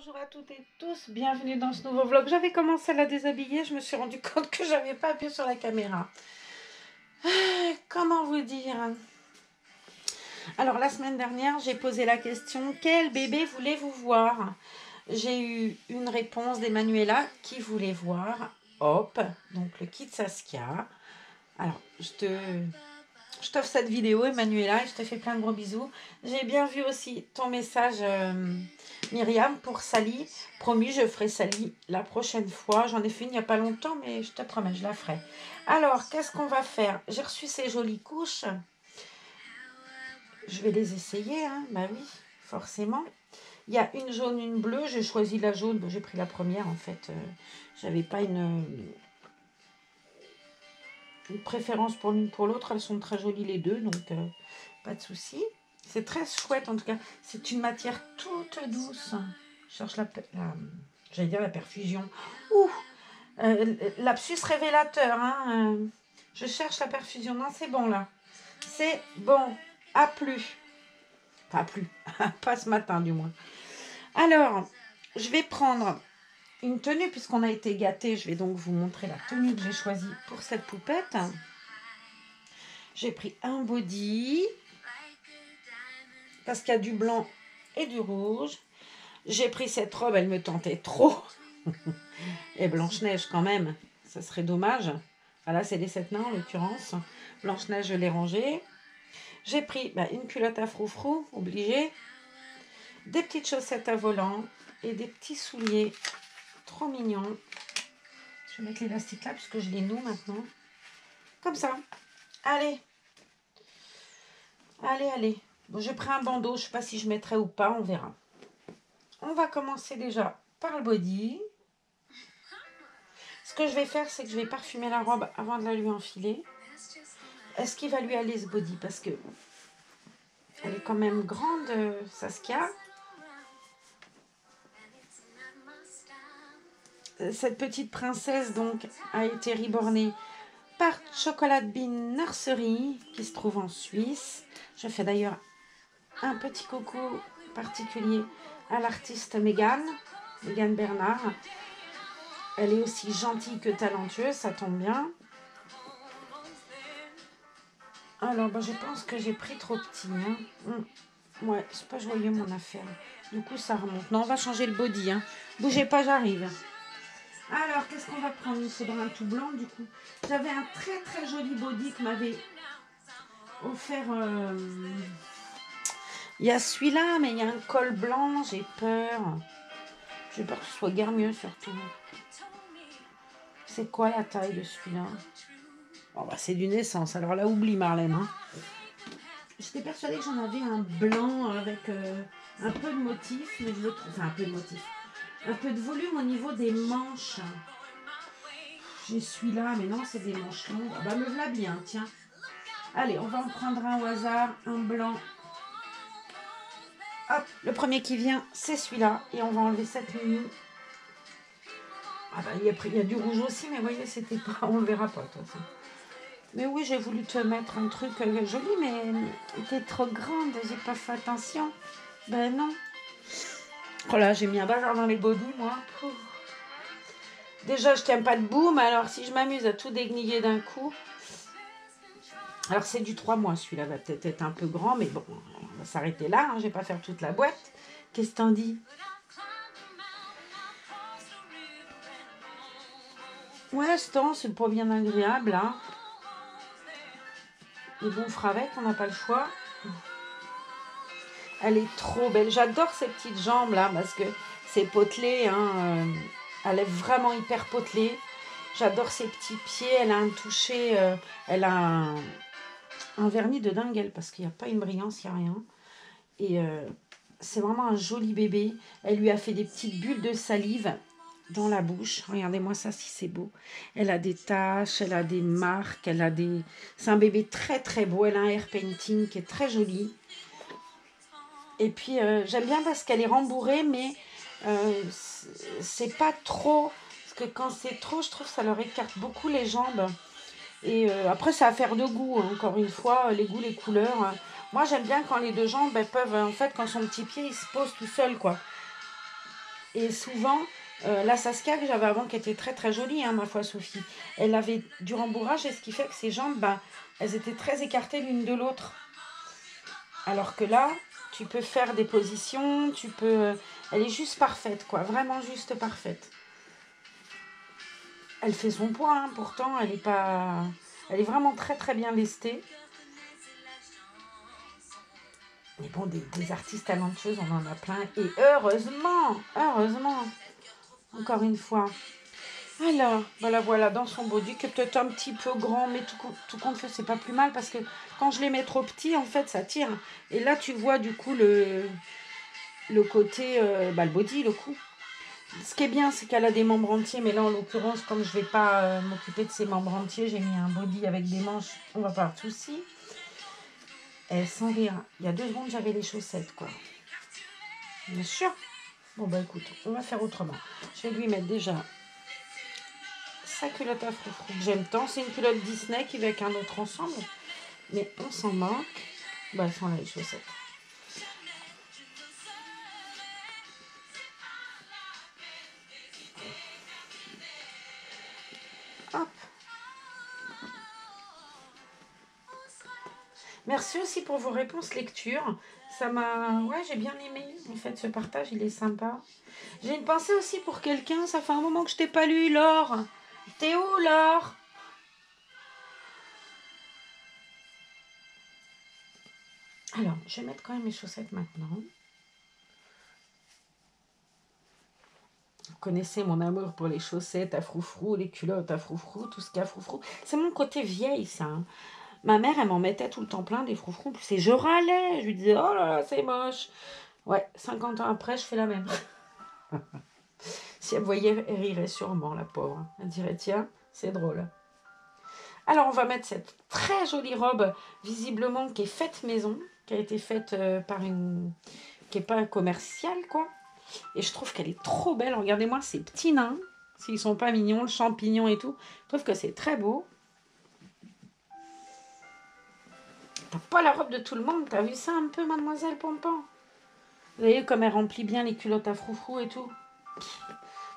Bonjour à toutes et tous, bienvenue dans ce nouveau vlog. J'avais commencé à la déshabiller, je me suis rendu compte que j'avais pas appuyé sur la caméra. Comment vous dire? Alors la semaine dernière, j'ai posé la question: quel bébé voulez-vous voir? J'ai eu une réponse d'Emmanuela qui voulait voir Hop, donc le kit Saskia. Alors je t'offre cette vidéo, Emmanuela, et je te fais plein de gros bisous. J'ai bien vu aussi ton message, Myriam, pour Sally. Promis, je ferai Sally la prochaine fois. J'en ai fait une il n'y a pas longtemps, mais je te promets, je la ferai. Alors, qu'est-ce qu'on va faire? J'ai reçu ces jolies couches. Je vais les essayer, hein. Bah oui, forcément. Il y a une jaune, une bleue. J'ai choisi la jaune. Bon, j'ai pris la première, en fait. J'avais pas une préférence pour l'une pour l'autre. Elles sont très jolies les deux, donc pas de souci. C'est très chouette en tout cas. C'est une matière toute douce. Je cherche j'allais dire la perfusion. Ouh, lapsus révélateur. Hein. Je cherche la perfusion. Non, c'est bon là. C'est bon. À plus. Enfin, plus. Pas ce matin du moins. Alors, je vais prendre une tenue puisqu'on a été gâtés. Je vais donc vous montrer la tenue que j'ai choisie pour cette poupette. J'ai pris un body parce qu'il y a du blanc et du rouge. J'ai pris cette robe, elle me tentait trop. Et Blanche-Neige quand même, ça serait dommage. Ah là, c'est les 7 nains en l'occurrence. Blanche-Neige, je l'ai rangée. J'ai pris une culotte à froufrou, obligée. Des petites chaussettes à volant et des petits souliers trop mignons. Je vais mettre l'élastique là puisque je les noue maintenant. Comme ça. Allez. Allez, allez. Bon, j'ai pris un bandeau, je ne sais pas si je mettrai ou pas, on verra. On va commencer déjà par le body. Ce que je vais faire, c'est que je vais parfumer la robe avant de la lui enfiler. Est-ce qu'il va lui aller ce body? Parce que elle est quand même grande, Saskia. Cette petite princesse donc a été rebornée par Chocolate Bean Nursery qui se trouve en Suisse. Je fais d'ailleurs un petit coucou particulier à l'artiste Megan Bernard. Elle est aussi gentille que talentueuse, ça tombe bien. Alors, je pense que j'ai pris trop petit. Hein. Ouais, c'est pas joyeux mon affaire. Du coup, ça remonte. Non, on va changer le body. Hein. Bougez pas, j'arrive. Alors, qu'est-ce qu'on va prendre? Il faudra un tout blanc, du coup. J'avais un très très joli body que m'avait offert... Il y a celui-là, mais il y a un col blanc. J'ai peur. J'ai peur que ce soit guère mieux, surtout. C'est quoi la taille de celui-là? Bon, c'est du naissance. Alors là, oublie Marlène. Hein. J'étais persuadée que j'en avais un blanc avec un peu de motif, mais je le trouve... Enfin, un peu de motif. Un peu de volume au niveau des manches. J'ai celui-là, mais non, c'est des manches longues. Ah me voilà bien, tiens. Allez, on va en prendre un au hasard, un blanc. Hop, le premier qui vient, c'est celui-là. Et on va enlever cette mini. Ah il y a du rouge aussi, mais vous voyez, c'était pas... On le verra pas, de toute façon. Mais oui, j'ai voulu te mettre un truc joli, mais t'es trop grande, j'ai pas fait attention. Ben non. Oh là, j'ai mis un bazar dans les bodys, moi. Pouf. Déjà, je tiens pas debout, mais alors si je m'amuse à tout dégniller d'un coup... Alors, c'est du 3 mois, celui-là va peut-être être un peu grand, mais bon, on va s'arrêter là, hein, je vais pas faire toute la boîte. Qu'est-ce que t'en dis? Ouais, c'est pas bien agréable, hein. Mais bon, on fera avec, on n'a pas le choix. Elle est trop belle. J'adore ces petites jambes là parce que c'est potelé. Hein, elle est vraiment hyper potelée. J'adore ses petits pieds. Elle a un toucher. Elle a un vernis de dingue elle, parce qu'il n'y a pas une brillance, il n'y a rien. Et c'est vraiment un joli bébé. Elle lui a fait des petites bulles de salive dans la bouche. Regardez-moi ça si c'est beau. Elle a des taches, elle a des marques, elle a des... C'est un bébé très très beau. Elle a un hair painting qui est très joli. Et puis, j'aime bien parce qu'elle est rembourrée, mais c'est pas trop. Parce que quand c'est trop, je trouve que ça leur écarte beaucoup les jambes. Et après, c'est affaire de goût. Hein, encore une fois, les goûts, les couleurs. Moi, j'aime bien quand les deux jambes, elles peuvent, en fait, quand son petit pied, il se pose tout seul, quoi. Et souvent, la Saskia que j'avais avant, qui était très très jolie, hein, ma foi Sophie, elle avait du rembourrage et ce qui fait que ses jambes, ben, elles étaient très écartées l'une de l'autre. Alors que là, tu peux faire des positions, tu peux... Elle est juste parfaite, quoi, vraiment juste parfaite. Elle fait son poids, hein, pourtant, elle est pas... Elle est vraiment très très bien lestée. Mais bon, des artistes talentueuses, on en a plein. Et heureusement, heureusement, encore une fois. Alors, voilà, dans son body, qui est peut-être un petit peu grand, mais tout compte fait, c'est pas plus mal, parce que quand je les mets trop petits, en fait, ça tire. Et là, tu vois, du coup, le côté, le body, le cou. Ce qui est bien, c'est qu'elle a des membres entiers, mais là, en l'occurrence, comme je vais pas m'occuper de ses membres entiers, j'ai mis un body avec des manches, on va pas avoir de soucis. Et sans rire, il y a 2 secondes, j'avais les chaussettes, quoi. Bien sûr. Bon, bah écoute, on va faire autrement. Je vais lui mettre déjà sa culotte à froufrou que j'aime tant. C'est une culotte Disney qui va avec un autre ensemble. Mais on s'en manque. Bah, sans les chaussettes. Hop. Merci aussi pour vos réponses lecture. Ça m'a... Ouais, j'ai bien aimé. En fait, ce partage, il est sympa. J'ai une pensée aussi pour quelqu'un. Ça fait un moment que je t'ai pas lu, Laure. T'es où, Laure? Alors, je vais mettre quand même mes chaussettes maintenant. Vous connaissez mon amour pour les chaussettes à froufrou, les culottes à froufrou, tout ce qu'il y a à froufrou. C'est mon côté vieille, ça. Hein. Ma mère, elle m'en mettait tout le temps plein des froufrous. Et je râlais. Je lui disais, oh là là, c'est moche. Ouais, 50 ans après, je fais la même. Si elle me voyait, elle rirait sûrement, la pauvre. Elle dirait, tiens, c'est drôle. Alors, on va mettre cette très jolie robe, visiblement, qui est faite maison, qui a été faite par une... qui n'est pas commerciale, quoi. Et je trouve qu'elle est trop belle. Regardez-moi ces petits nains. S'ils sont pas mignons, le champignon et tout. Je trouve que c'est très beau. T'as pas la robe de tout le monde. T'as vu ça un peu, mademoiselle Pompon? Vous voyez comme elle remplit bien les culottes à froufrou et tout.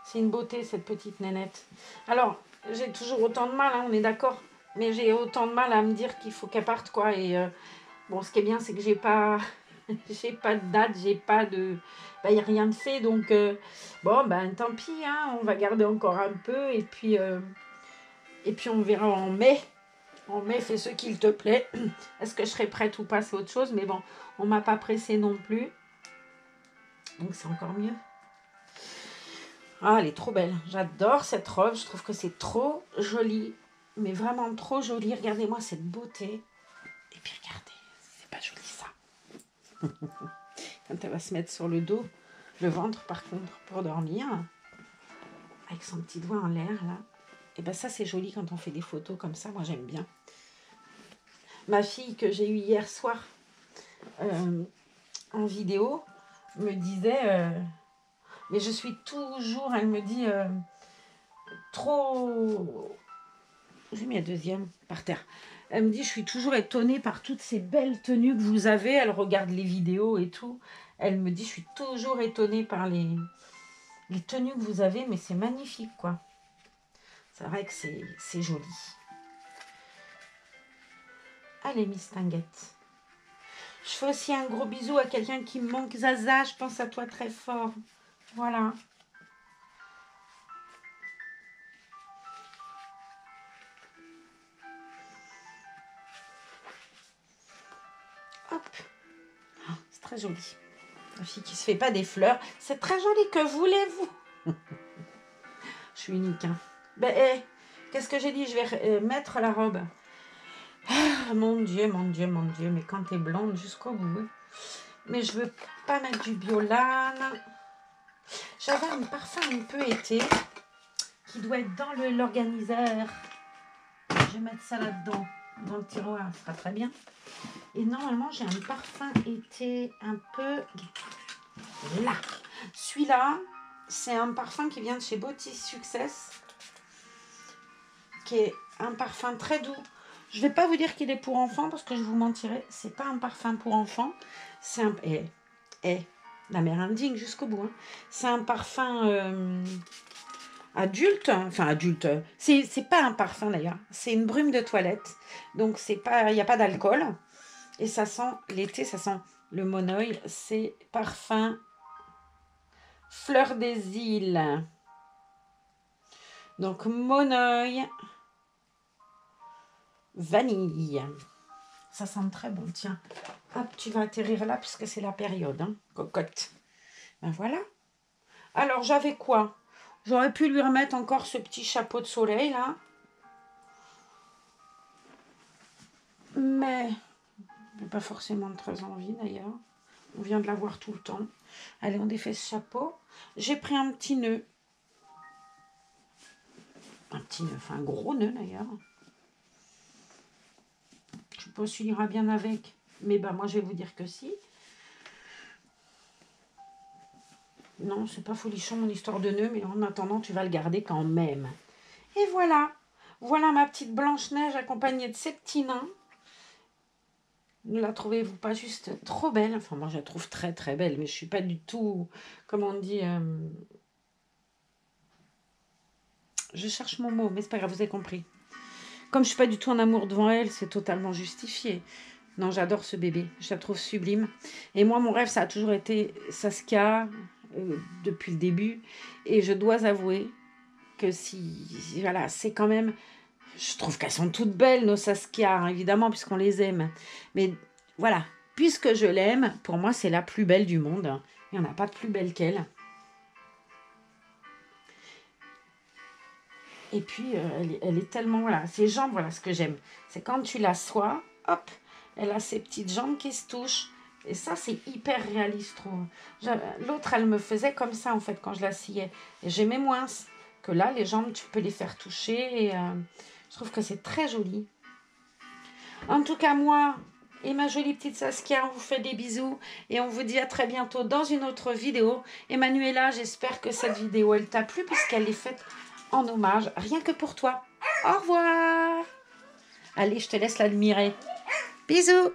C'est une beauté, cette petite nénette. Alors, j'ai toujours autant de mal, hein, on est d'accord. Mais j'ai autant de mal à me dire qu'il faut qu'elle parte, quoi. Et bon, ce qui est bien, c'est que j'ai pas... j'ai pas de date, j'ai pas de... Bah, il n'y a rien de fait, donc... bon, ben, tant pis, hein, on va garder encore un peu, et puis on verra en mai. En mai, fais ce qu'il te plaît. Est-ce que je serai prête ou pas, c'est autre chose, mais bon, on m'a pas pressée non plus. Donc, c'est encore mieux. Ah, elle est trop belle. J'adore cette robe, je trouve que c'est trop joli, mais vraiment trop joli. Regardez-moi cette beauté. Et puis, regardez, c'est pas joli, ça. Quand elle va se mettre sur le dos, le ventre par contre, pour dormir, avec son petit doigt en l'air là. Et ben ça c'est joli quand on fait des photos comme ça, moi j'aime bien. Ma fille que j'ai eue hier soir en vidéo me disait, mais je suis toujours, elle me dit, trop... J'ai mis la deuxième par terre. Elle me dit, je suis toujours étonnée par toutes ces belles tenues que vous avez. Elle regarde les vidéos et tout. Elle me dit, je suis toujours étonnée par les tenues que vous avez, mais c'est magnifique, quoi. C'est vrai que c'est joli. Allez, Miss Tinguette. Je fais aussi un gros bisou à quelqu'un qui me manque. Zaza, je pense à toi très fort. Voilà. Hop. Oh, c'est très joli. La fille qui se fait pas des fleurs. C'est très joli, que voulez-vous? Je suis unique, hein. Ben, qu'est-ce que j'ai dit? Je vais mettre la robe. Ah, mon Dieu, mon Dieu, mon Dieu. Mais quand t'es blonde jusqu'au bout. Mais je veux pas mettre du Biolane. J'avais un parfum un peu été qui doit être dans l'organiseur. Je vais mettre ça là-dedans, dans le tiroir, ça sera très bien. Et normalement, j'ai un parfum été un peu là. Celui-là, c'est un parfum qui vient de chez Body Success, qui est un parfum très doux. Je ne vais pas vous dire qu'il est pour enfants parce que je vous mentirais. C'est pas un parfum pour enfants. C'est un... l'amérindine jusqu'au bout. Hein. C'est un parfum adulte, enfin adulte. C'est pas un parfum d'ailleurs, c'est une brume de toilette. Donc c'est pas, il n'y a pas d'alcool. Et ça sent, l'été, ça sent le monoï. C'est parfum fleur des îles. Donc monoï vanille. Ça sent très bon, tiens. Hop, tu vas atterrir là puisque c'est la période, hein, cocotte. Ben voilà. Alors, j'avais quoi? J'aurais pu lui remettre encore ce petit chapeau de soleil, là. Mais, j'ai pas forcément très envie, d'ailleurs. On vient de l'avoir tout le temps. Allez, on défait ce chapeau. J'ai pris un petit nœud. Un petit nœud, enfin un gros nœud, d'ailleurs. Je sais pas s'il ira bien avec. Mais ben, moi, je vais vous dire que si. Non, c'est pas folichon mon histoire de nœud, mais en attendant, tu vas le garder quand même. Et voilà. Voilà ma petite Blanche-Neige accompagnée de ses petits nains. Ne la trouvez-vous pas juste trop belle? Enfin, moi, je la trouve très, très belle, mais je suis pas du tout, comment on dit, je cherche mon mot, mais c'est pas grave, vous avez compris. Comme je suis pas du tout en amour devant elle, c'est totalement justifié. Non, j'adore ce bébé, je la trouve sublime. Et moi, mon rêve, ça a toujours été Saskia, depuis le début. Et je dois avouer que si, voilà, c'est quand même... Je trouve qu'elles sont toutes belles, nos Saskia, hein, évidemment, puisqu'on les aime. Mais voilà, puisque je l'aime, pour moi, c'est la plus belle du monde. Il n'y en a pas de plus belle qu'elle. Et puis, elle est tellement... Voilà, ses jambes, voilà ce que j'aime. C'est quand tu l'assois, hop, elle a ses petites jambes qui se touchent. Et ça, c'est hyper réaliste, je trouve. L'autre, elle me faisait comme ça, en fait, quand je l'asseyais. Et j'aimais moins que là, les jambes, tu peux les faire toucher. Et je trouve que c'est très joli. En tout cas, moi et ma jolie petite Saskia, on vous fait des bisous. Et on vous dit à très bientôt dans une autre vidéo. Emmanuela, j'espère que cette vidéo, elle t'a plu, puisqu'elle est faite en hommage, rien que pour toi. Au revoir. Allez, je te laisse l'admirer. Bisous.